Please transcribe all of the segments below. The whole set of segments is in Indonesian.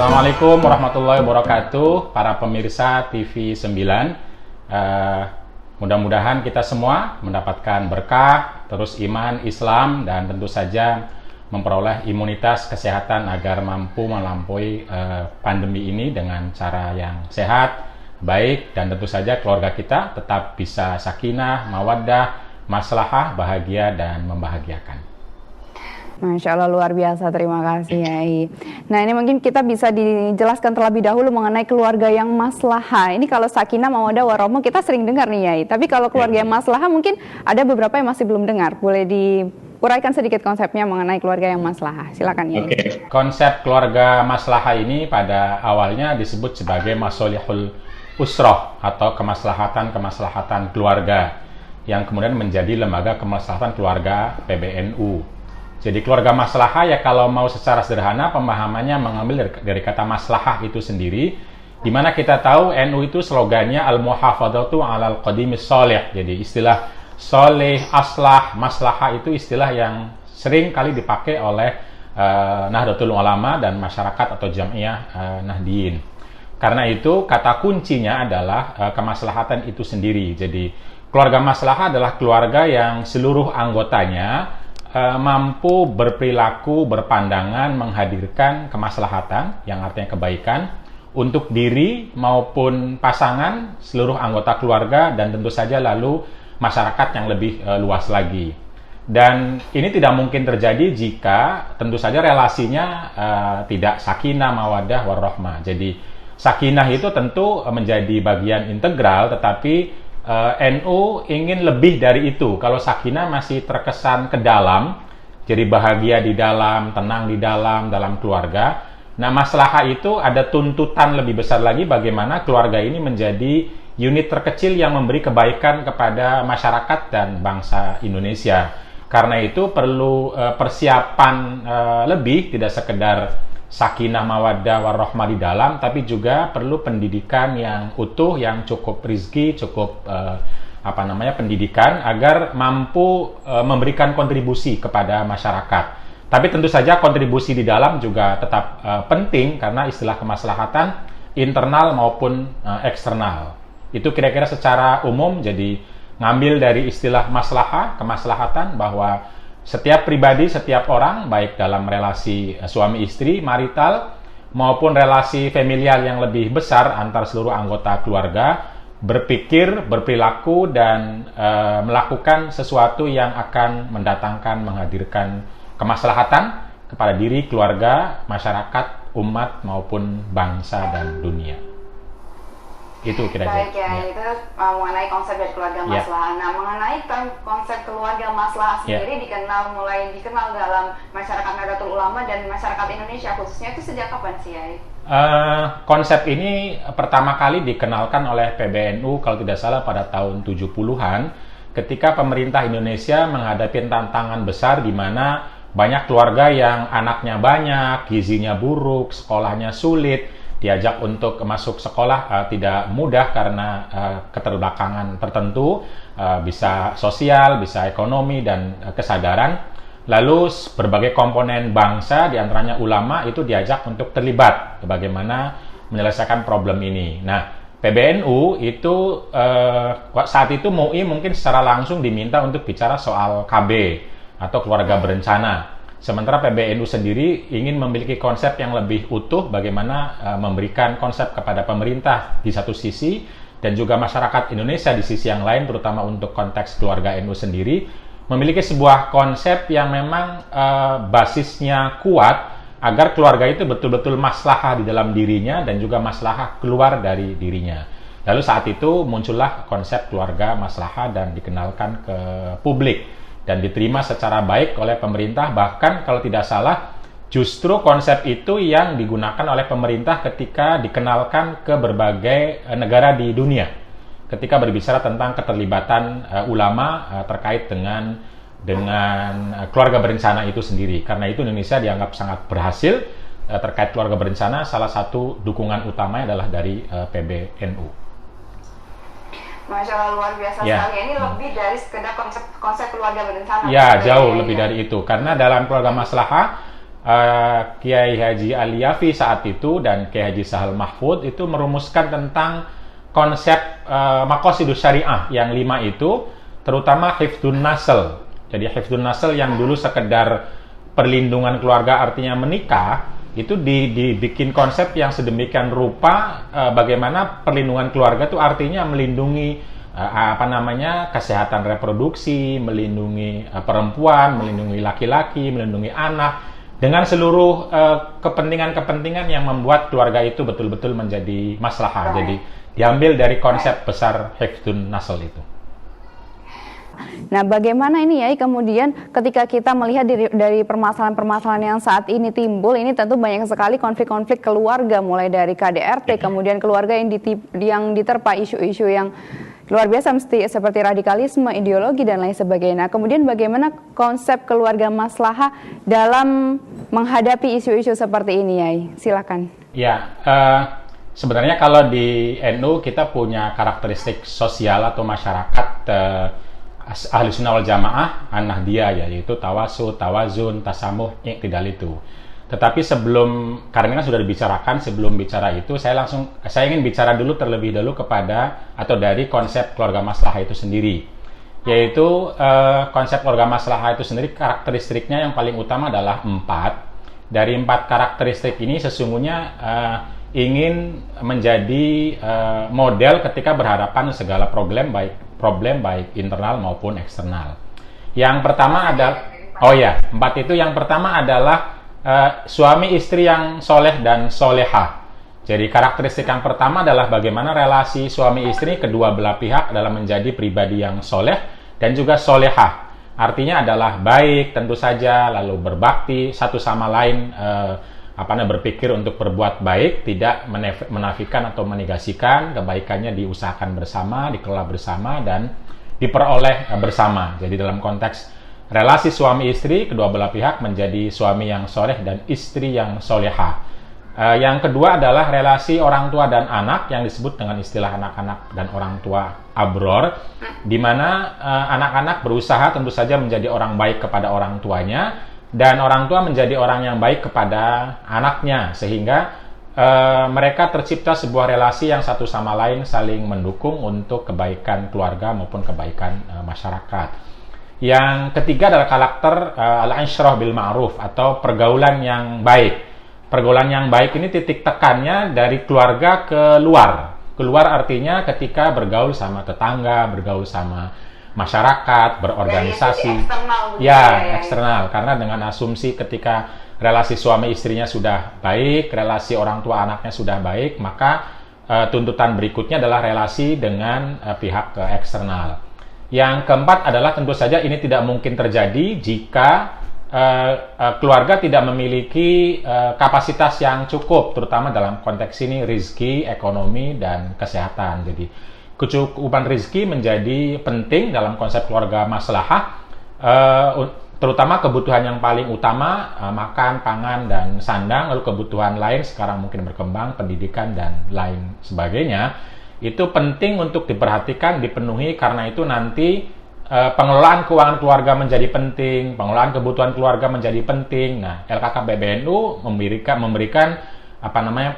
Assalamualaikum warahmatullahi wabarakatuh, para pemirsa TV 9. Mudah-mudahan kita semua mendapatkan berkah, terus iman, Islam, dan tentu saja memperoleh imunitas kesehatan agar mampu melampaui pandemi ini dengan cara yang sehat, baik, dan tentu saja keluarga kita tetap bisa sakinah, mawaddah, maslahah, bahagia, dan membahagiakan. Masya Allah, luar biasa, terima kasih Yai. Nah, ini mungkin kita bisa dijelaskan terlebih dahulu mengenai keluarga yang maslahah. Ini kalau sakinah, mawaddah, warahmah kita sering dengar nih Yai. Tapi kalau keluarga yang maslahah mungkin ada beberapa yang masih belum dengar. Boleh diuraikan sedikit konsepnya mengenai keluarga yang maslahah? Silakan Yai. Oke. Konsep keluarga maslahah ini pada awalnya disebut sebagai masolihul usroh atau kemaslahatan keluarga yang kemudian menjadi lembaga kemaslahatan keluarga PBNU. Jadi keluarga maslahah ya kalau mau secara sederhana pemahamannya mengambil dari kata maslahah itu sendiri, di mana kita tahu NU itu slogannya al-muhafadzatu 'alal qadimis sholih. Jadi istilah sholih, aslah, maslahah itu istilah yang sering kali dipakai oleh Nahdlatul Ulama dan masyarakat atau Jam'iyah Nahdiyin. Karena itu kata kuncinya adalah kemaslahatan itu sendiri. Jadi keluarga maslahah adalah keluarga yang seluruh anggotanya mampu berperilaku, berpandangan, menghadirkan kemaslahatan, yang artinya kebaikan, untuk diri maupun pasangan, seluruh anggota keluarga, dan tentu saja lalu masyarakat yang lebih luas lagi. Dan ini tidak mungkin terjadi jika tentu saja relasinya tidak sakinah, mawaddah, warahmah. Jadi sakinah itu tentu menjadi bagian integral, tetapi NU ingin lebih dari itu. Kalau sakinah masih terkesan ke dalam, jadi bahagia di dalam, tenang di dalam keluarga. Nah, maslahah itu ada tuntutan lebih besar lagi bagaimana keluarga ini menjadi unit terkecil yang memberi kebaikan kepada masyarakat dan bangsa Indonesia. Karena itu perlu persiapan lebih, tidak sekedar sakinah, mawaddah, warahmah di dalam, tapi juga perlu pendidikan yang utuh, yang cukup rizki, cukup pendidikan agar mampu memberikan kontribusi kepada masyarakat. Tapi tentu saja kontribusi di dalam juga tetap penting karena istilah kemaslahatan internal maupun eksternal. Itu kira-kira secara umum. Jadi ngambil dari istilah maslahah, kemaslahatan, bahwa setiap pribadi, setiap orang, baik dalam relasi suami istri, marital, maupun relasi familial yang lebih besar antar seluruh anggota keluarga, berpikir, berperilaku, dan melakukan sesuatu yang akan mendatangkan, menghadirkan kemaslahatan kepada diri, keluarga, masyarakat, umat, maupun bangsa dan dunia. Itu kira-kira. Baik ya, itu mengenai konsep dari keluarga maslahah. Nah, mengenai konsep keluarga maslahah sendiri mulai dikenal dalam masyarakat Nahdlatul Ulama dan masyarakat Indonesia khususnya, itu sejak kapan sih Yai? Konsep ini pertama kali dikenalkan oleh PBNU kalau tidak salah pada tahun 70-an ketika pemerintah Indonesia menghadapi tantangan besar di mana banyak keluarga yang anaknya banyak, gizinya buruk, sekolahnya sulit, diajak untuk masuk sekolah tidak mudah karena keterbelakangan tertentu, bisa sosial, bisa ekonomi, dan kesadaran. Lalu berbagai komponen bangsa, diantaranya ulama, itu diajak untuk terlibat bagaimana menyelesaikan problem ini. Nah, PBNU itu saat itu MUI mungkin secara langsung diminta untuk bicara soal KB atau keluarga berencana. Sementara PBNU sendiri ingin memiliki konsep yang lebih utuh bagaimana memberikan konsep kepada pemerintah di satu sisi dan juga masyarakat Indonesia di sisi yang lain, terutama untuk konteks keluarga NU sendiri, memiliki sebuah konsep yang memang basisnya kuat agar keluarga itu betul-betul maslahah di dalam dirinya dan juga maslahah keluar dari dirinya. Lalu saat itu muncullah konsep keluarga maslahah dan dikenalkan ke publik dan diterima secara baik oleh pemerintah. Bahkan kalau tidak salah justru konsep itu yang digunakan oleh pemerintah ketika dikenalkan ke berbagai negara di dunia ketika berbicara tentang keterlibatan ulama terkait dengan keluarga berencana itu sendiri. Karena itu Indonesia dianggap sangat berhasil terkait keluarga berencana. Salah satu dukungan utamanya adalah dari PBNU. Masya Allah, luar biasa sekali. Ini lebih dari sekedar konsep keluarga berencana. Ya, jauh lebih dari itu. Karena dalam keluarga maslahah Kiai Haji Aliyafi saat itu dan Kiai Haji Sahal Mahfud itu merumuskan tentang konsep maqasidus syariah yang 5 itu, terutama hifdzun nasl. Jadi hifdzun nasl yang dulu sekedar perlindungan keluarga artinya menikah, itu dibikin konsep yang sedemikian rupa bagaimana perlindungan keluarga itu artinya melindungi kesehatan reproduksi, melindungi perempuan, melindungi laki-laki, melindungi anak, dengan seluruh kepentingan-kepentingan yang membuat keluarga itu betul-betul menjadi maslahah. Jadi diambil dari konsep besar hifdzun nasl itu. Nah, bagaimana ini ya kemudian ketika kita melihat dari permasalahan-permasalahan yang saat ini timbul, ini tentu banyak sekali konflik-konflik keluarga, mulai dari KDRT, kemudian keluarga yang diterpa isu-isu yang luar biasa seperti radikalisme, ideologi, dan lain sebagainya. Nah, kemudian bagaimana konsep keluarga maslahah dalam menghadapi isu-isu seperti ini, Yai? Silakan. Ya, sebenarnya kalau di NU kita punya karakteristik sosial atau masyarakat Ahli Sunnah wal Jamaah An-Nahdiyah, yaitu tawasud, tawazun, tasamuh, i'tidal itu. Tetapi karena kan sudah dibicarakan, sebelum bicara itu saya ingin bicara dulu terlebih dahulu dari konsep keluarga maslahah itu sendiri. Yaitu konsep keluarga maslahah itu sendiri karakteristiknya yang paling utama adalah 4. Dari 4 karakteristik ini sesungguhnya ingin menjadi model ketika berhadapan segala problem baik internal maupun eksternal. Yang pertama adalah 4 itu yang pertama adalah suami istri yang soleh dan solehah. Jadi karakteristik yang pertama adalah bagaimana relasi suami istri kedua belah pihak adalah menjadi pribadi yang soleh dan juga solehah. Artinya adalah baik tentu saja, lalu berbakti satu sama lain, berpikir untuk berbuat baik, tidak menafikan atau menegasikan, kebaikannya diusahakan bersama, dikelola bersama, dan diperoleh bersama. Jadi dalam konteks relasi suami istri, kedua belah pihak menjadi suami yang soleh dan istri yang solehah. Yang kedua adalah relasi orang tua dan anak yang disebut dengan istilah anak-anak dan orang tua abror, di mana anak-anak berusaha tentu saja menjadi orang baik kepada orang tuanya, dan orang tua menjadi orang yang baik kepada anaknya, sehingga mereka tercipta sebuah relasi yang satu sama lain saling mendukung untuk kebaikan keluarga maupun kebaikan masyarakat. Yang ketiga adalah karakter al-isyrah bil ma'ruf atau pergaulan yang baik. Pergaulan yang baik ini titik tekannya dari keluarga ke luar. Keluar artinya ketika bergaul sama tetangga, bergaul sama masyarakat, berorganisasi. Eksternal. Karena dengan asumsi ketika relasi suami istrinya sudah baik, relasi orang tua anaknya sudah baik, maka tuntutan berikutnya adalah relasi dengan pihak eksternal. Yang keempat adalah tentu saja ini tidak mungkin terjadi jika keluarga tidak memiliki kapasitas yang cukup, terutama dalam konteks ini rezeki, ekonomi, dan kesehatan. Jadi kecukupan rezeki menjadi penting dalam konsep keluarga maslahah, terutama kebutuhan yang paling utama, makan, pangan, dan sandang, lalu kebutuhan lain sekarang mungkin berkembang, pendidikan, dan lain sebagainya. Itu penting untuk diperhatikan, dipenuhi, karena itu nanti pengelolaan keuangan keluarga menjadi penting, pengelolaan kebutuhan keluarga menjadi penting. Nah, LKKPBNU memberikan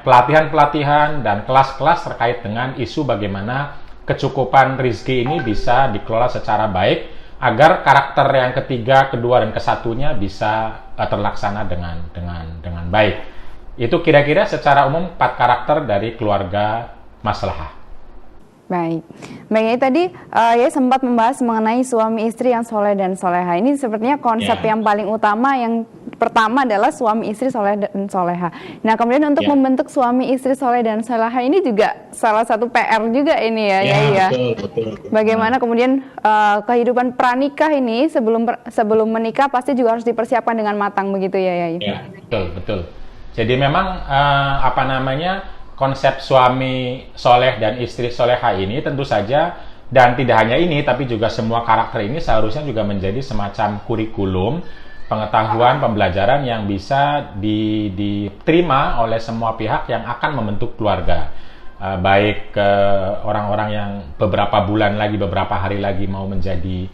pelatihan-pelatihan dan kelas-kelas terkait dengan isu bagaimana kecukupan rezeki ini bisa dikelola secara baik agar karakter yang ketiga, kedua, dan kesatunya bisa terlaksana dengan baik. Itu kira-kira secara umum 4 karakter dari keluarga maslahah. Baik, tadi ya sempat membahas mengenai suami istri yang soleh dan soleha. Ini sepertinya konsep yang paling utama. Yang pertama adalah suami istri soleh dan soleha. Nah, kemudian untuk membentuk suami istri soleh dan soleha ini juga salah satu PR juga ini ya. Betul. Bagaimana kemudian kehidupan pranikah ini sebelum menikah pasti juga harus dipersiapkan dengan matang begitu ya. Ya, betul. Jadi memang konsep suami soleh dan istri soleha ini tentu saja, dan tidak hanya ini, tapi juga semua karakter ini seharusnya juga menjadi semacam kurikulum, pengetahuan, pembelajaran yang bisa diterima oleh semua pihak yang akan membentuk keluarga. Baik orang-orang yang beberapa bulan lagi, beberapa hari lagi mau menjadi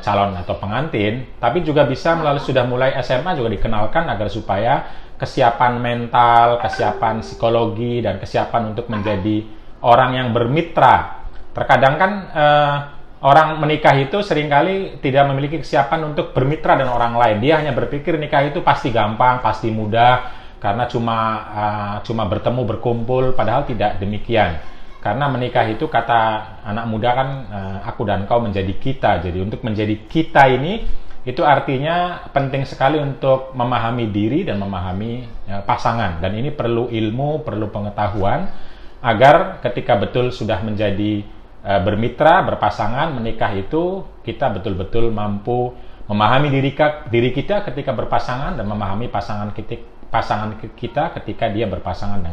calon atau pengantin, tapi juga bisa melalui sudah mulai SMA juga dikenalkan agar supaya kesiapan mental, kesiapan psikologi, dan kesiapan untuk menjadi orang yang bermitra. Terkadang kan orang menikah itu seringkali tidak memiliki kesiapan untuk bermitra dengan orang lain. Dia hanya berpikir nikah itu pasti gampang, pasti mudah, karena cuma bertemu, berkumpul, padahal tidak demikian. Karena menikah itu kata anak muda kan, aku dan kau menjadi kita. Jadi untuk menjadi kita ini, itu artinya penting sekali untuk memahami diri dan memahami pasangan. Dan ini perlu ilmu, perlu pengetahuan, agar ketika betul sudah menjadi bermitra, berpasangan, menikah itu, kita betul-betul mampu memahami diri kita ketika berpasangan dan memahami pasangan kita ketika dia berpasangan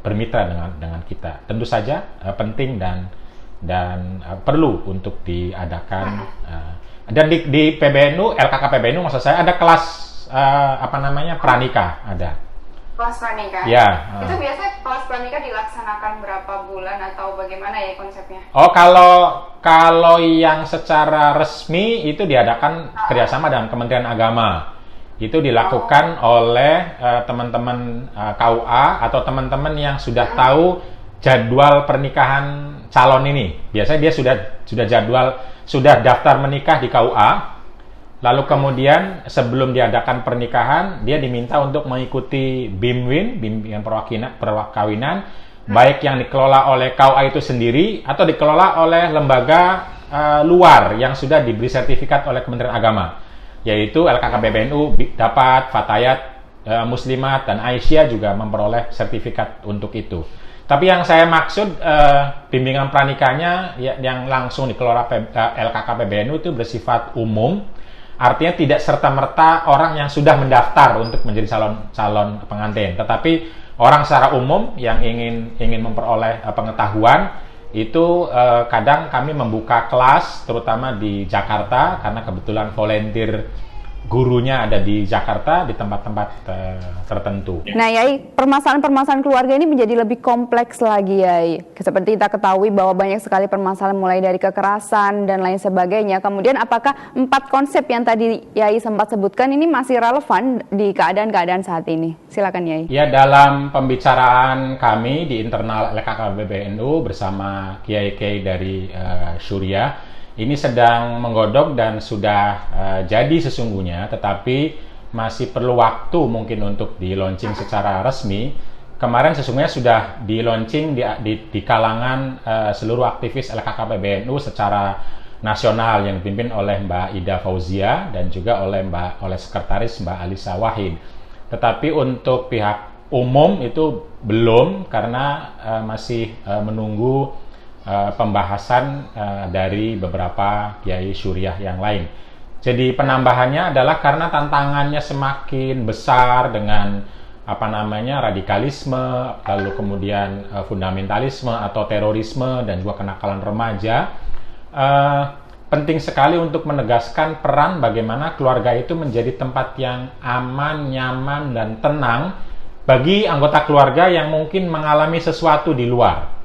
bermitra dengan kita. Tentu saja penting dan perlu untuk diadakan. Dan di PBNU, LKK PBNU maksud saya ada kelas pranikah ada. Kelas pranikah? Ya. Itu biasanya kelas pranikah dilaksanakan berapa bulan atau bagaimana ya konsepnya? Oh, kalau yang secara resmi itu diadakan kerjasama dengan Kementerian Agama. Itu dilakukan oleh teman-teman KUA atau teman-teman yang sudah tahu jadwal pernikahan calon ini. Biasanya dia sudah daftar menikah di KUA. Lalu kemudian sebelum diadakan pernikahan, dia diminta untuk mengikuti BIMWIN, bimbingan perkawinan, baik yang dikelola oleh KUA itu sendiri atau dikelola oleh lembaga luar yang sudah diberi sertifikat oleh Kementerian Agama. Yaitu LKK PBNU dapat, Fatayat Muslimat, dan Aisyah juga memperoleh sertifikat untuk itu. Tapi yang saya maksud bimbingan pranikahnya yang langsung dikelola LKK PBNU itu bersifat umum, artinya tidak serta-merta orang yang sudah mendaftar untuk menjadi calon pengantin, tetapi orang secara umum yang ingin memperoleh pengetahuan itu kadang kami membuka kelas terutama di Jakarta karena kebetulan volunteer gurunya ada di Jakarta di tempat-tempat tertentu. Nah, Yai, permasalahan-permasalahan keluarga ini menjadi lebih kompleks lagi, Yai. Seperti kita ketahui bahwa banyak sekali permasalahan mulai dari kekerasan dan lain sebagainya. Kemudian apakah 4 konsep yang tadi Yai sempat sebutkan ini masih relevan di keadaan-keadaan saat ini? Silakan, Yai. Ya, dalam pembicaraan kami di internal LKK PBNU bersama kiai-kiai dari Suriah, ini sedang menggodok dan sudah jadi sesungguhnya, tetapi masih perlu waktu mungkin untuk di-launching secara resmi. Kemarin sesungguhnya sudah di-launching di kalangan seluruh aktivis LKK PBNU secara nasional yang dipimpin oleh Mbak Ida Fauzia dan juga oleh sekretaris Mbak Alisa Wahid. Tetapi untuk pihak umum itu belum, karena masih menunggu pembahasan dari beberapa kiai Suriah yang lain. Jadi penambahannya adalah karena tantangannya semakin besar dengan radikalisme, lalu kemudian fundamentalisme atau terorisme dan juga kenakalan remaja. Penting sekali untuk menegaskan peran bagaimana keluarga itu menjadi tempat yang aman, nyaman, dan tenang bagi anggota keluarga yang mungkin mengalami sesuatu di luar.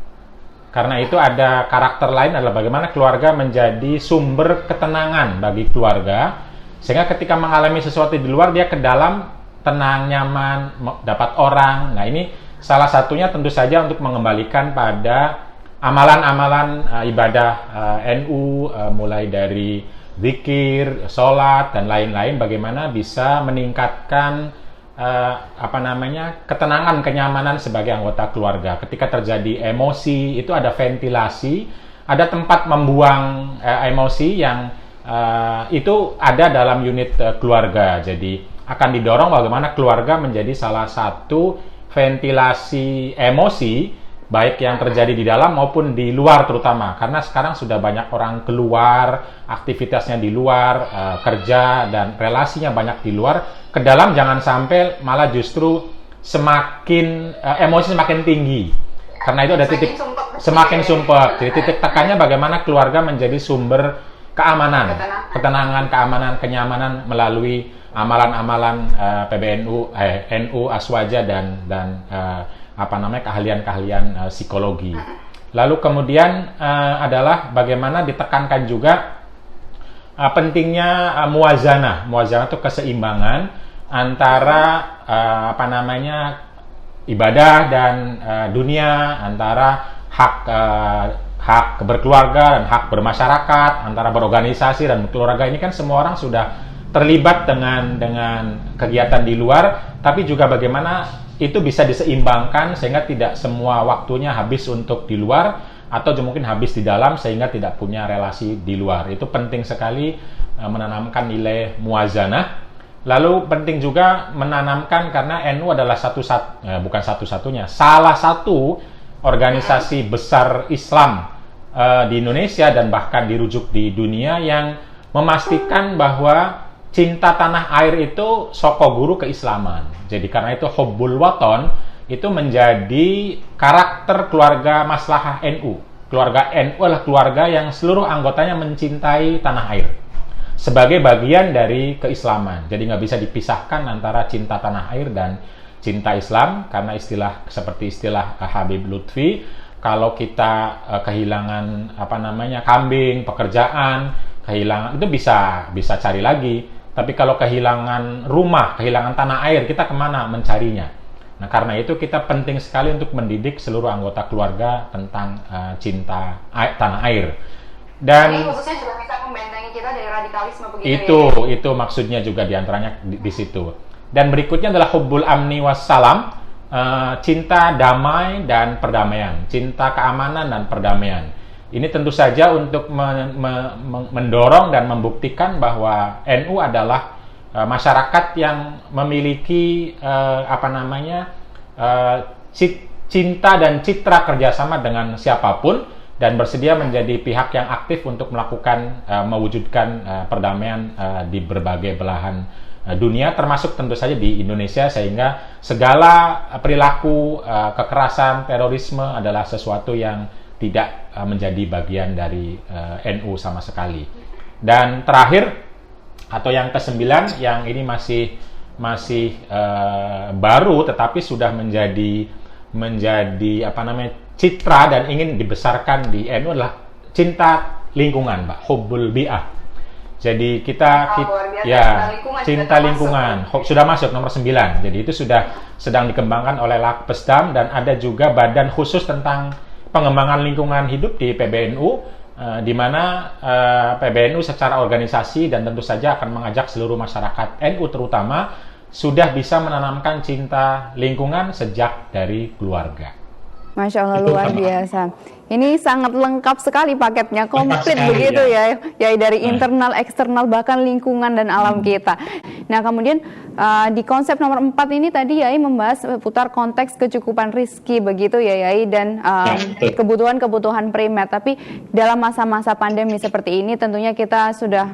Karena itu ada karakter lain adalah bagaimana keluarga menjadi sumber ketenangan bagi keluarga, sehingga ketika mengalami sesuatu di luar dia ke dalam tenang, nyaman, dapat orang. Nah, ini salah satunya tentu saja untuk mengembalikan pada amalan-amalan ibadah NU, mulai dari zikir, sholat, dan lain-lain, bagaimana bisa meningkatkan ketenangan, kenyamanan sebagai anggota keluarga. Ketika terjadi emosi, itu ada ventilasi, ada tempat membuang emosi yang itu ada dalam unit keluarga. Jadi akan didorong bagaimana keluarga menjadi salah satu ventilasi emosi, baik yang terjadi di dalam maupun di luar terutama. Karena sekarang sudah banyak orang keluar, aktivitasnya di luar, kerja dan relasinya banyak di luar. Ke dalam jangan sampai malah justru semakin emosi semakin tinggi. Karena itu ada titik semakin sumpah. Jadi titik tekannya bagaimana keluarga menjadi sumber keamanan, ketenangan, keamanan, kenyamanan melalui amalan-amalan PBNU, NU, Aswaja dan keahlian-keahlian psikologi. Lalu kemudian adalah bagaimana ditekankan juga pentingnya muwazanah. Muwazanah itu keseimbangan antara ibadah dan dunia, antara hak berkeluarga dan hak bermasyarakat, antara berorganisasi dan keluarga. Ini kan semua orang sudah terlibat dengan kegiatan di luar, tapi juga bagaimana itu bisa diseimbangkan sehingga tidak semua waktunya habis untuk di luar, atau mungkin habis di dalam sehingga tidak punya relasi di luar. Itu penting sekali menanamkan nilai muwazanah. Lalu penting juga menanamkan, karena NU adalah bukan satu-satunya, salah satu organisasi besar Islam di Indonesia dan bahkan dirujuk di dunia yang memastikan bahwa cinta tanah air itu soko guru keislaman. Jadi karena itu hubbul waton itu menjadi karakter keluarga maslahah NU. Keluarga NU adalah keluarga yang seluruh anggotanya mencintai tanah air sebagai bagian dari keislaman. Jadi nggak bisa dipisahkan antara cinta tanah air dan cinta Islam, karena seperti istilah Habib Lutfi, kalau kita kehilangan kambing, pekerjaan, kehilangan itu bisa cari lagi. Tapi kalau kehilangan rumah, kehilangan tanah air, kita kemana mencarinya? Nah, karena itu kita penting sekali untuk mendidik seluruh anggota keluarga tentang cinta tanah air. Dan ini khususnya juga bisa membentengi kita dari radikalisme begitu. Itu maksudnya juga diantaranya di situ. Dan berikutnya adalah hubbul amni wassalam, cinta damai dan perdamaian, cinta keamanan dan perdamaian. Ini tentu saja untuk mendorong dan membuktikan bahwa NU adalah masyarakat yang memiliki cinta dan citra kerjasama dengan siapapun, dan bersedia menjadi pihak yang aktif untuk mewujudkan perdamaian di berbagai belahan dunia, termasuk tentu saja di Indonesia, sehingga segala perilaku kekerasan, terorisme adalah sesuatu yang tidak menjadi bagian dari NU sama sekali. Dan terakhir, atau yang ke-9, yang ini masih baru tetapi sudah menjadi citra dan ingin dibesarkan di NU, adalah cinta lingkungan, Mbak, hubbul bi'ah. Jadi cinta lingkungan sudah masuk nomor 9. Jadi itu sedang dikembangkan oleh Lakpesdam, dan ada juga badan khusus tentang pengembangan lingkungan hidup di PBNU, di mana PBNU secara organisasi dan tentu saja akan mengajak seluruh masyarakat NU terutama sudah bisa menanamkan cinta lingkungan sejak dari keluarga. Masya Allah, luar biasa. Ini sangat lengkap sekali paketnya, komplit begitu ya dari internal, eksternal, bahkan lingkungan dan alam kita. Nah, kemudian di konsep nomor 4 ini tadi Yai membahas putar konteks kecukupan rizki begitu ya Yai, dan kebutuhan-kebutuhan primer. Tapi dalam masa-masa pandemi seperti ini tentunya kita sudah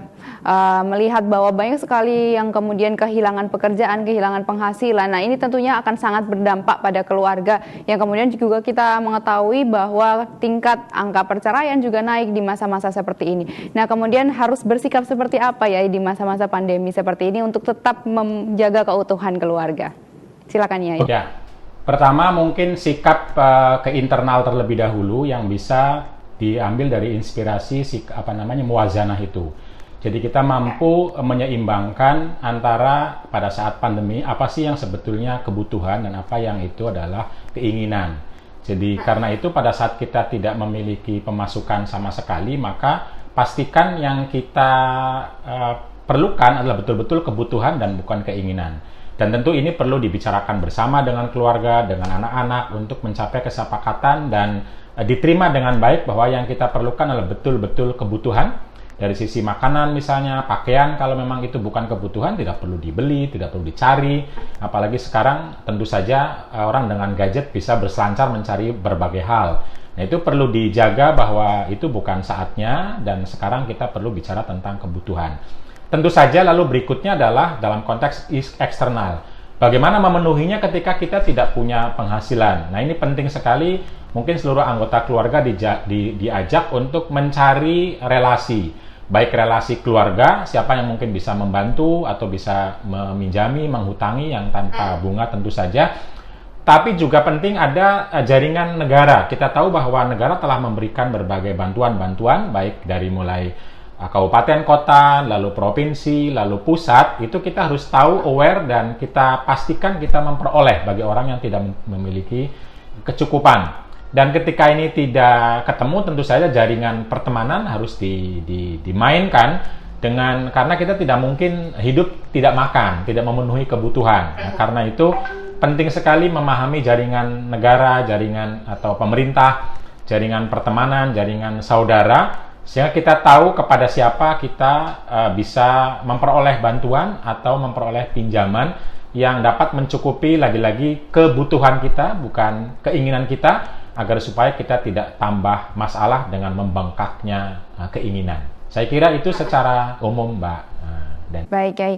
melihat bahwa banyak sekali yang kemudian kehilangan pekerjaan, kehilangan penghasilan. Nah, ini tentunya akan sangat berdampak pada keluarga, yang kemudian juga kita mengetahui bahwa tingkat angka perceraian juga naik di masa-masa seperti ini. Nah, kemudian harus bersikap seperti apa ya di masa-masa pandemi seperti ini untuk tetap menjaga keutuhan keluarga? Silakan ya. Ya, pertama mungkin sikap ke internal terlebih dahulu yang bisa diambil dari inspirasi muwazanah itu. Jadi kita mampu menyeimbangkan antara pada saat pandemi apa sih yang sebetulnya kebutuhan dan apa yang itu adalah keinginan. Jadi karena itu pada saat kita tidak memiliki pemasukan sama sekali, maka pastikan yang kita perlukan adalah betul-betul kebutuhan dan bukan keinginan. Dan tentu ini perlu dibicarakan bersama dengan keluarga, dengan anak-anak untuk mencapai kesepakatan dan diterima dengan baik bahwa yang kita perlukan adalah betul-betul kebutuhan. Dari sisi makanan misalnya, pakaian kalau memang itu bukan kebutuhan tidak perlu dibeli, tidak perlu dicari. Apalagi sekarang tentu saja orang dengan gadget bisa berselancar mencari berbagai hal. Nah, itu perlu dijaga bahwa itu bukan saatnya, dan sekarang kita perlu bicara tentang kebutuhan. Tentu saja lalu berikutnya adalah dalam konteks eksternal. Bagaimana memenuhinya ketika kita tidak punya penghasilan. Nah, ini penting sekali, mungkin seluruh anggota keluarga diajak untuk mencari relasi. Baik relasi keluarga, siapa yang mungkin bisa membantu atau bisa meminjami, menghutangi yang tanpa bunga tentu saja. Tapi juga penting ada jaringan negara. Kita tahu bahwa negara telah memberikan berbagai bantuan-bantuan, baik dari mulai kabupaten kota, lalu provinsi, lalu pusat, itu kita harus tahu, aware, dan kita pastikan kita memperoleh bagi orang yang tidak memiliki kecukupan. Dan ketika ini tidak ketemu, tentu saja jaringan pertemanan harus dimainkan karena kita tidak mungkin hidup tidak makan, tidak memenuhi kebutuhan. Nah, karena itu penting sekali memahami jaringan negara, jaringan atau pemerintah, jaringan pertemanan, jaringan saudara, sehingga kita tahu kepada siapa kita bisa memperoleh bantuan atau memperoleh pinjaman yang dapat mencukupi lagi-lagi kebutuhan kita, bukan keinginan kita, agar supaya kita tidak tambah masalah dengan membengkaknya keinginan. Saya kira itu secara umum, Mbak. Baik, Kiai.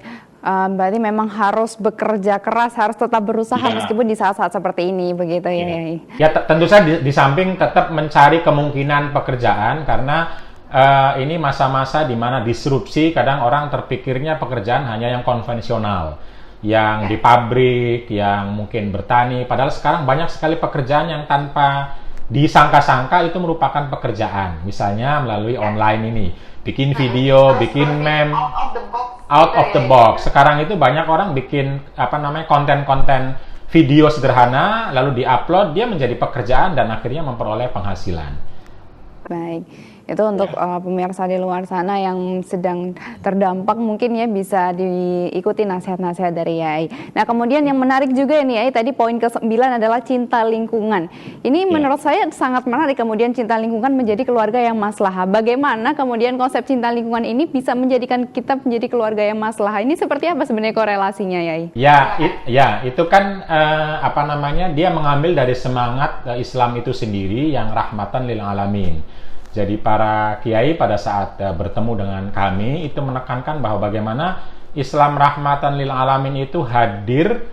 Berarti memang harus bekerja keras, harus tetap berusaha meskipun di saat-saat seperti ini, begitu ya, Kiai? Ya, tentu saja di samping tetap mencari kemungkinan pekerjaan, karena ini masa-masa di mana disrupsi, kadang orang terpikirnya pekerjaan hanya yang konvensional, yang di pabrik, yang mungkin bertani, padahal sekarang banyak sekali pekerjaan yang tanpa disangka-sangka itu merupakan pekerjaan, misalnya melalui online ini, bikin video, bikin meme, out of the box. Sekarang itu banyak orang bikin konten-konten video sederhana, lalu diupload, dia menjadi pekerjaan dan akhirnya memperoleh penghasilan. Baik, itu untuk pemirsa di luar sana yang sedang terdampak mungkin ya bisa diikuti nasihat-nasihat dari Yai. Nah, kemudian yang menarik juga nih Yai, tadi poin ke-9 adalah cinta lingkungan. Ini menurut saya sangat menarik, kemudian cinta lingkungan menjadi keluarga yang maslahah. Bagaimana kemudian konsep cinta lingkungan ini bisa menjadikan kita menjadi keluarga yang maslahah? Ini seperti apa sebenarnya korelasinya Yai? Ya, itu kan dia mengambil dari semangat Islam itu sendiri yang rahmatan lil alamin. Jadi para kiai pada saat bertemu dengan kami itu menekankan bahwa bagaimana Islam rahmatan lil alamin itu hadir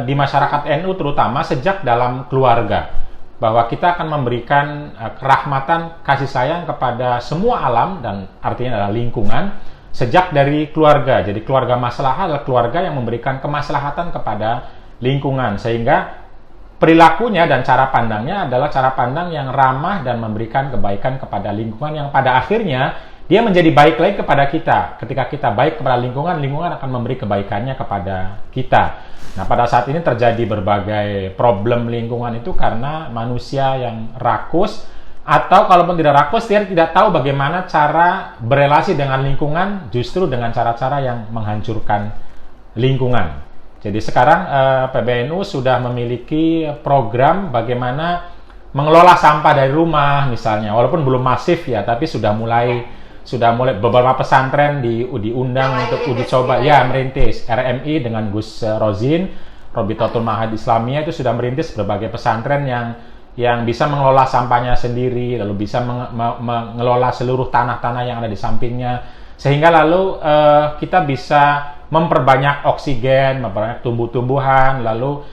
di masyarakat NU terutama sejak dalam keluarga. Bahwa kita akan memberikan kerahmatan kasih sayang kepada semua alam, dan artinya adalah lingkungan, sejak dari keluarga. Jadi keluarga maslahah adalah keluarga yang memberikan kemaslahatan kepada lingkungan, sehingga perilakunya dan cara pandangnya adalah cara pandang yang ramah dan memberikan kebaikan kepada lingkungan, yang pada akhirnya dia menjadi baik lagi kepada kita. Ketika kita baik kepada lingkungan, lingkungan akan memberi kebaikannya kepada kita. Nah, pada saat ini terjadi berbagai problem lingkungan itu karena manusia yang rakus, atau kalaupun tidak rakus, dia tidak tahu bagaimana cara berelasi dengan lingkungan, justru dengan cara-cara yang menghancurkan lingkungan. Jadi sekarang PBNU sudah memiliki program bagaimana mengelola sampah dari rumah misalnya, walaupun belum masif ya, tapi sudah mulai beberapa pesantren diundang untuk uji coba merintis. RMI dengan Gus Rozin, Robitotul Mahad Islamiyah itu sudah merintis berbagai pesantren yang bisa mengelola sampahnya sendiri, lalu bisa mengelola seluruh tanah-tanah yang ada di sampingnya, sehingga lalu kita bisa memperbanyak oksigen, memperbanyak tumbuh-tumbuhan, lalu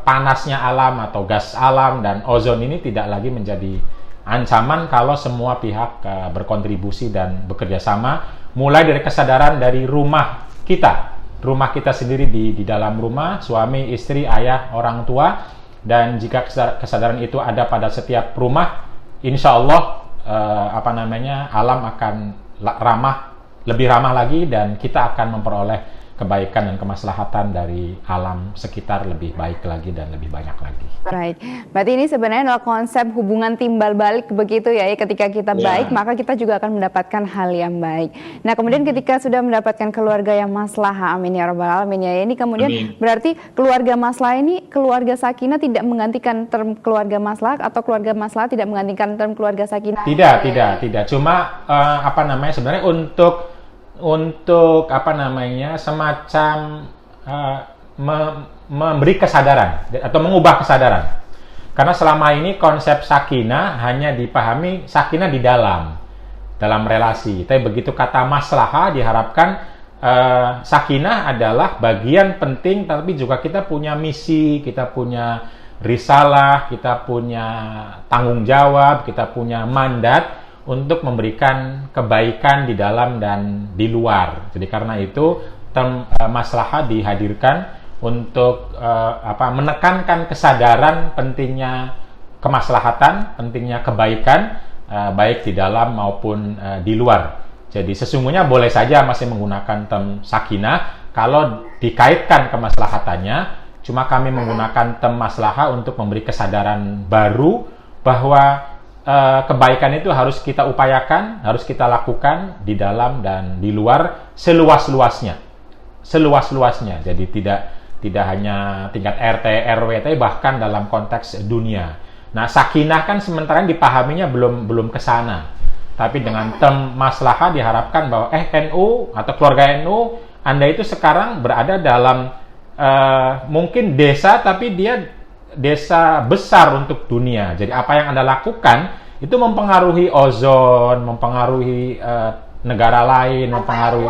panasnya alam atau gas alam dan ozon ini tidak lagi menjadi ancaman kalau semua pihak berkontribusi dan bekerja sama, mulai dari kesadaran dari rumah kita sendiri di dalam rumah, suami, istri, ayah, orang tua, dan jika kesadaran itu ada pada setiap rumah, insya Allah alam akan lebih ramah lagi, dan kita akan memperoleh kebaikan dan kemaslahatan dari alam sekitar lebih baik lagi dan lebih banyak lagi. Baik, berarti ini sebenarnya adalah konsep hubungan timbal balik begitu ya, ketika kita baik maka kita juga akan mendapatkan hal yang baik. Nah, kemudian ketika sudah mendapatkan keluarga yang maslahah, amin ya rabbal alamin ya, ini kemudian berarti keluarga maslahah ini, keluarga sakinah tidak menggantikan term keluarga maslahah, atau keluarga maslahah tidak menggantikan term keluarga sakinah? Tidak. Cuma sebenarnya untuk semacam memberi kesadaran atau mengubah kesadaran. Karena selama ini konsep sakinah hanya dipahami sakinah di dalam relasi. Tapi begitu kata maslahah diharapkan sakinah adalah bagian penting, tapi juga kita punya misi, kita punya risalah, kita punya tanggung jawab, kita punya mandat untuk memberikan kebaikan di dalam dan di luar. Jadi karena itu term maslahah dihadirkan untuk menekankan kesadaran pentingnya kemaslahatan, pentingnya kebaikan baik di dalam maupun di luar. Jadi sesungguhnya boleh saja masih menggunakan term sakinah kalau dikaitkan kemaslahatannya. Cuma kami menggunakan term maslahah untuk memberi kesadaran baru bahwa kebaikan itu harus kita upayakan, harus kita lakukan di dalam dan di luar seluas-luasnya. Jadi tidak hanya tingkat RT, RW, tapi bahkan dalam konteks dunia. Nah, sakinah kan sementara dipahaminya belum ke sana. Tapi dengan term maslahah diharapkan bahwa NU atau keluarga NU, Anda itu sekarang berada dalam mungkin desa, tapi dia desa besar untuk dunia. Jadi apa yang Anda lakukan itu mempengaruhi ozon, mempengaruhi negara lain, mempengaruhi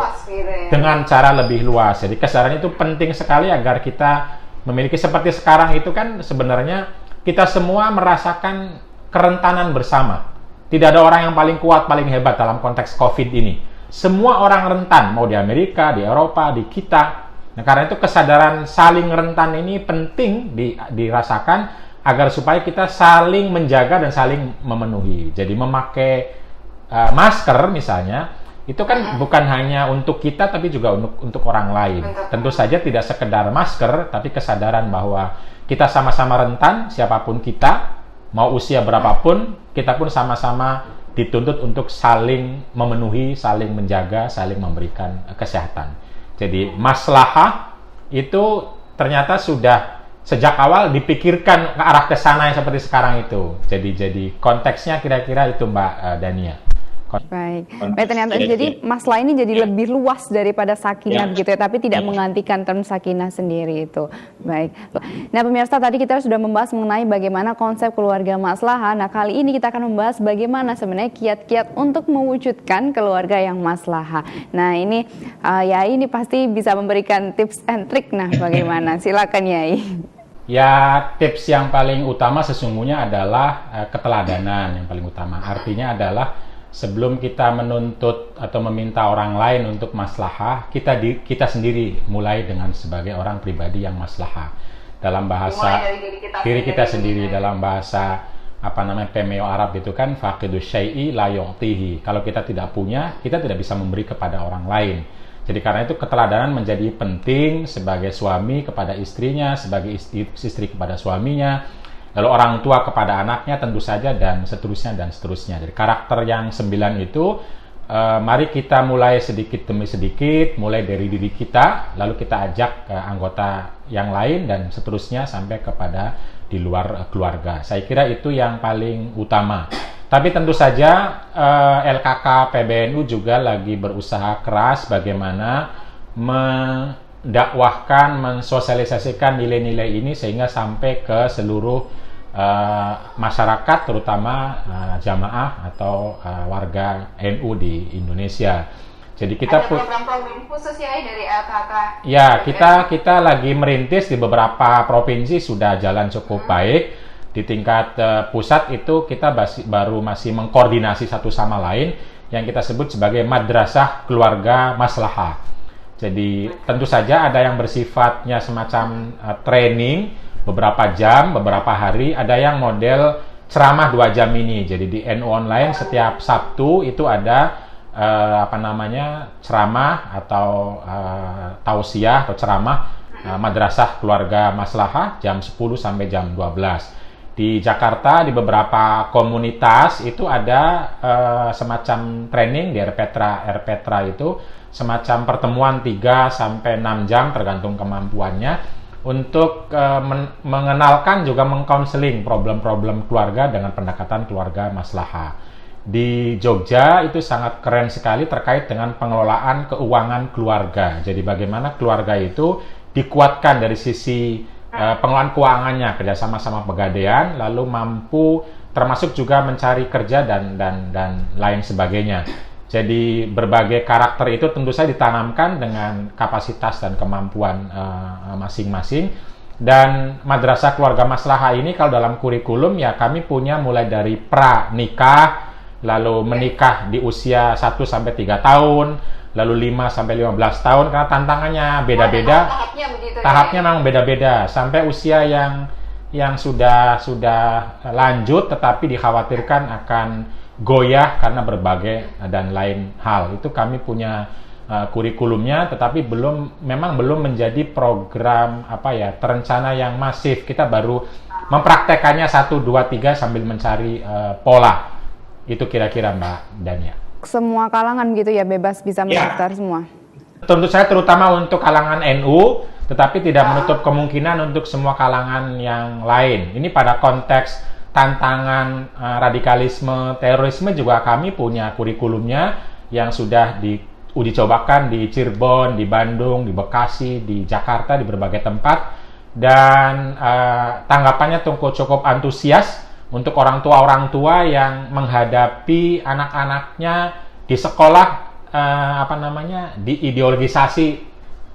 dengan cara lebih luas. Jadi kesadaran itu penting sekali agar kita memiliki seperti sekarang itu kan sebenarnya kita semua merasakan kerentanan bersama. Tidak ada orang yang paling kuat, paling hebat dalam konteks COVID ini. Semua orang rentan, mau di Amerika, di Eropa, di kita. Nah, karena itu kesadaran saling rentan ini penting dirasakan agar supaya kita saling menjaga dan saling memenuhi. Jadi memakai masker misalnya, itu kan bukan hanya untuk kita tapi juga untuk orang lain. Tentu saja tidak sekedar masker, tapi kesadaran bahwa kita sama-sama rentan, siapapun kita, mau usia berapapun, kita pun sama-sama dituntut untuk saling memenuhi, saling menjaga, saling memberikan kesehatan. Jadi maslahah itu ternyata sudah sejak awal dipikirkan ke arah ke sana yang seperti sekarang itu. Jadi konteksnya kira-kira itu Mbak Dania. Baik, ternyata jadi masalah ini jadi lebih luas daripada sakinah begitu ya, tapi tidak menggantikan term sakinah sendiri itu. Baik. Nah pemirsa, tadi kita sudah membahas mengenai bagaimana konsep keluarga maslahah. Nah kali ini kita akan membahas bagaimana sebenarnya kiat-kiat untuk mewujudkan keluarga yang maslahah. Nah ini Yai ini pasti bisa memberikan tips and trick. Nah bagaimana? Silakan Yai. Ya, tips yang paling utama sesungguhnya adalah keteladanan yang paling utama. Artinya adalah sebelum kita menuntut atau meminta orang lain untuk maslahah, kita sendiri mulai dengan sebagai orang pribadi yang maslahah. Dalam bahasa diri kita sendiri, dalam bahasa Pemeo Arab itu kan faqidus syai'i la yu'tihi. Kalau kita tidak punya, kita tidak bisa memberi kepada orang lain. Jadi karena itu keteladanan menjadi penting sebagai suami kepada istrinya, sebagai istri kepada suaminya, lalu orang tua kepada anaknya tentu saja, dan seterusnya dan seterusnya. Jadi karakter yang 9 itu mari kita mulai sedikit demi sedikit, mulai dari diri kita, lalu kita ajak anggota yang lain dan seterusnya sampai kepada di luar keluarga. Saya kira itu yang paling utama. Tapi tentu saja LKK PBNU juga lagi berusaha keras bagaimana mendakwahkan, mensosialisasikan nilai-nilai ini sehingga sampai ke seluruh masyarakat, terutama jamaah atau warga NU di Indonesia. Jadi kita program-program khusus ya dari LKK. Ya, kita lagi merintis di beberapa provinsi sudah jalan cukup baik. Di tingkat pusat itu kita baru masih mengkoordinasi satu sama lain yang kita sebut sebagai madrasah keluarga maslahah. Jadi tentu saja ada yang bersifatnya semacam training beberapa jam, beberapa hari, ada yang model ceramah 2 jam ini. Jadi di NU Online setiap Sabtu itu ada ceramah atau tausiah atau ceramah madrasah keluarga maslahah jam 10 sampai jam 12. Di Jakarta di beberapa komunitas itu ada semacam training di RPetra itu semacam pertemuan 3 sampai 6 jam tergantung kemampuannya untuk mengenalkan juga mengkonseling problem-problem keluarga dengan pendekatan keluarga maslahah. Di Jogja itu sangat keren sekali terkait dengan pengelolaan keuangan keluarga. Jadi bagaimana keluarga itu dikuatkan dari sisi pengelolaan keuangannya, kerjasama sama pegadaian, lalu mampu termasuk juga mencari kerja dan lain sebagainya. Jadi berbagai karakter itu tentu saja ditanamkan dengan kapasitas dan kemampuan masing-masing. Dan madrasah keluarga maslahah ini kalau dalam kurikulum ya kami punya mulai dari pra nikah, lalu menikah di usia 1 sampai 3 tahun, lalu 5 sampai 15 tahun, karena tantangannya beda-beda. Tahapnya memang beda-beda sampai usia yang sudah lanjut tetapi dikhawatirkan akan goyah karena berbagai dan lain hal. Itu kami punya kurikulumnya, tetapi memang belum menjadi program terencana yang masif. Kita baru mempraktekannya 1, 2, 3 sambil mencari pola. Itu kira-kira Mbak Dania. Semua kalangan gitu ya, bebas bisa mendaftar semua? Tentu saja terutama untuk kalangan NU, tetapi tidak menutup kemungkinan untuk semua kalangan yang lain. Ini pada konteks tantangan radikalisme, terorisme juga kami punya kurikulumnya yang sudah diuji cobakan di Cirebon, di Bandung, di Bekasi, di Jakarta, di berbagai tempat. Dan tanggapannya cukup antusias untuk orang tua yang menghadapi anak-anaknya di sekolah diideologisasi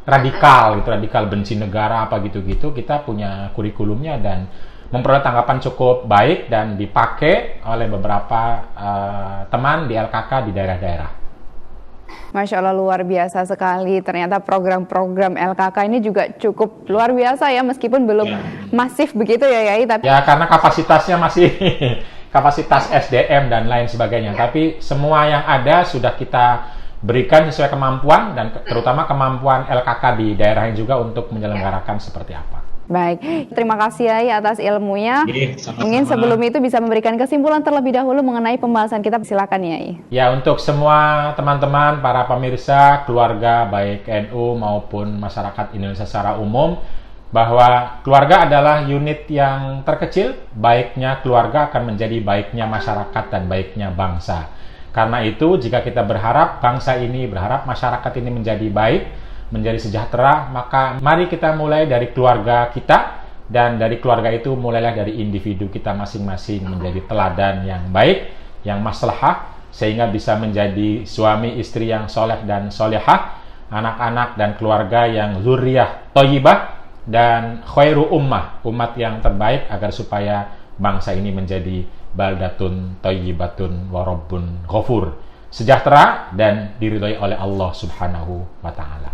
radikal benci negara gitu. Kita punya kurikulumnya dan memperoleh tanggapan cukup baik dan dipakai oleh beberapa teman di LKK di daerah-daerah. Masya Allah, luar biasa sekali. Ternyata program-program LKK ini juga cukup luar biasa ya, meskipun belum masif begitu ya Yai. Tapi ya karena kapasitasnya masih kapasitas SDM dan lain sebagainya. Tapi semua yang ada sudah kita berikan sesuai kemampuan dan terutama kemampuan LKK di daerahnya juga untuk menyelenggarakan seperti apa. Baik, terima kasih Yai atas ilmunya. Mungkin sebelum itu bisa memberikan kesimpulan terlebih dahulu mengenai pembahasan kita. Silakan Yai. Ya, untuk semua teman-teman, para pemirsa, keluarga baik NU maupun masyarakat Indonesia secara umum, bahwa keluarga adalah unit yang terkecil. Baiknya keluarga akan menjadi baiknya masyarakat dan baiknya bangsa. Karena itu, jika kita berharap masyarakat ini menjadi baik, menjadi sejahtera, maka mari kita mulai dari keluarga kita, dan dari keluarga itu mulailah dari individu kita masing-masing menjadi teladan yang baik, yang maslahah, sehingga bisa menjadi suami istri yang soleh dan solehah, anak-anak dan keluarga yang zuriyah thayyibah, dan khairu umat yang terbaik, agar supaya bangsa ini menjadi baldatun thayyibatun wa rabbun ghafur, sejahtera dan diridhoi oleh Allah Subhanahu wa taala.